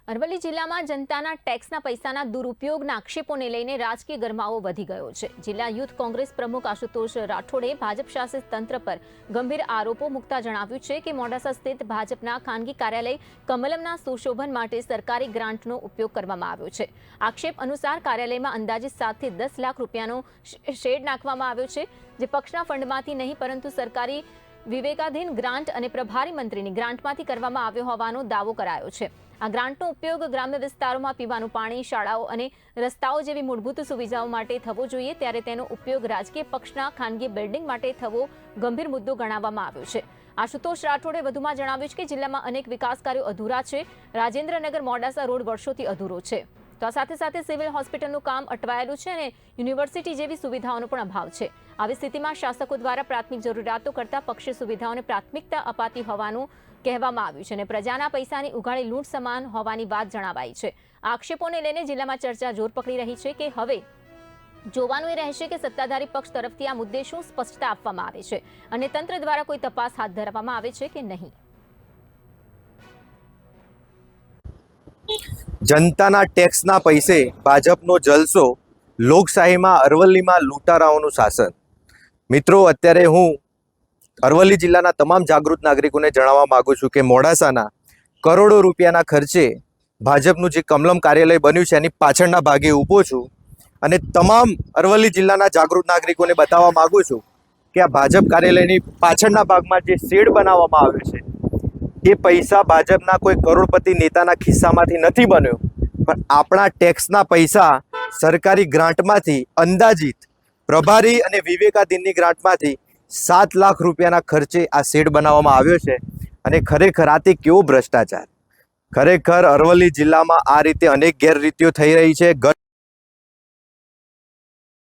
અરવલ્લી જિલ્લામાં જનતાના ટેક્સના પૈસાના દુરુપયોગના આક્ષેપોને લઈને રાજકીય ગરમાવો વધી ગયો છે। જિલ્લા યુથ કોંગ્રેસ પ્રમુખ આશુતોષ રાઠોડે ભાજપ શાસિત તંત્ર પર ગંભીર આરોપો મૂકતા જણાવ્યું છે કે મોડાસા સ્થિત ભાજપના ખાનગી કાર્યાલય કમલમના સુશોભન માટે સરકારી ગ્રાન્ટનો ઉપયોગ કરવામાં આવ્યો છે। આક્ષેપ અનુસાર કાર્યાલયમાં અંદાજિત 7 થી 10 લાખ રૂપિયાનો શેડ નાખવામાં આવ્યો છે, જે પક્ષના ફંડમાંથી નહીં પરંતુ સરકારી વિવેકાધીન ગ્રાન્ટ અને પ્રભારી મંત્રીની ગ્રાન્ટમાંથી કરવામાં આવ્યો હોવાનો દાવો કરાયો છે। આ ગ્રાન્ટનો ઉપયોગ ગ્રામ્ય વિસ્તારોમાં પીવાનું પાણી, શાળાઓ અને રસ્તાઓ જેવી મૂળભૂત સુવિધાઓ માટે થવો જોઈએ, ત્યારે તેનો ઉપયોગ રાજકીય પક્ષના ખાનગી બિલ્ડિંગ માટે થવો ગંભીર મુદ્દો ગણાવવામાં આવ્યો છે। આશુતોષ રાઠોડે વધુમાં જણાવ્યું છે કે જિલ્લામાં અનેક વિકાસ કાર્યો અધૂરા છે। રાજેન્દ્રનગર મોડાસા રોડ વર્ષોથી અધૂરો છે, તો આ સાથે સાથે સિવિલ હોસ્પિટલનું કામ અટવાયેલું છે અને યુનિવર્સિટી જેવી સુવિધાઓનો પણ અભાવ છે। આવી સ્થિતિમાં શાસકો દ્વારા પ્રાથમિક જરૂરિયાતો કરતાં પક્ષી સુવિધાઓને પ્રાથમિકતા અપાતી હોવાનું કહેવામાં આવ્યું છે અને પ્રજાના પૈસાની ઉઘાડી લૂંટ સમાન હોવાની વાત જણાવાઈ છે। આક્ષેપોને લઈને જિલ્લામાં ચર્ચા જોર પકડી રહી છે કે હવે જોવાનું એ રહેશે કે સત્તાધારી પક્ષ તરફથી આ મુદ્દે શું સ્પષ્ટતા આપવામાં આવે છે અને તંત્ર દ્વારા કોઈ તપાસ હાથ ધરવામાં આવે છે કે નહીં। જનતાના ટેક્સના પૈસે ભાજપનો જલસો, લોકશાહીમાં અરવલ્લીમાં લૂંટારાઓનું શાસન। મિત્રો, અત્યારે હું અરવલ્લી જિલ્લાના તમામ જાગૃત નાગરિકોને જણાવવા માંગુ છું કે મોડાસાના કરોડો રૂપિયાના ખર્ચે ભાજપનું જે કમલમ કાર્યાલય બન્યું છે એની પાછળના ભાગે ઊભો છું અને તમામ અરવલ્લી જિલ્લાના જાગૃત નાગરિકોને બતાવવા માંગુ છું કે આ ભાજપ કાર્યાલયની પાછળના ભાગમાં જે શેડ બનાવવામાં આવ્યો છે એ પૈસા ભાજપના કોઈ કરોડપતિ નેતાના ખિસ્સામાંથી નથી બન્યો, પણ આપણા ટેક્સના પૈસા સરકારી ગ્રાન્ટમાંથી અંદાજિત પ્રભારી અને વિવેકાધીનની ગ્રાન્ટમાંથી 7 લાખ રૂપિયાના ખર્ચે આ શેડ બનાવવામાં આવ્યો છે। અને ખરેખર આ તે કેવો ભ્રષ્ટાચાર! ખરેખર અરવલ્લી જિલ્લામાં આ રીતે અનેક ગેરરીતિઓ થઈ રહી છે।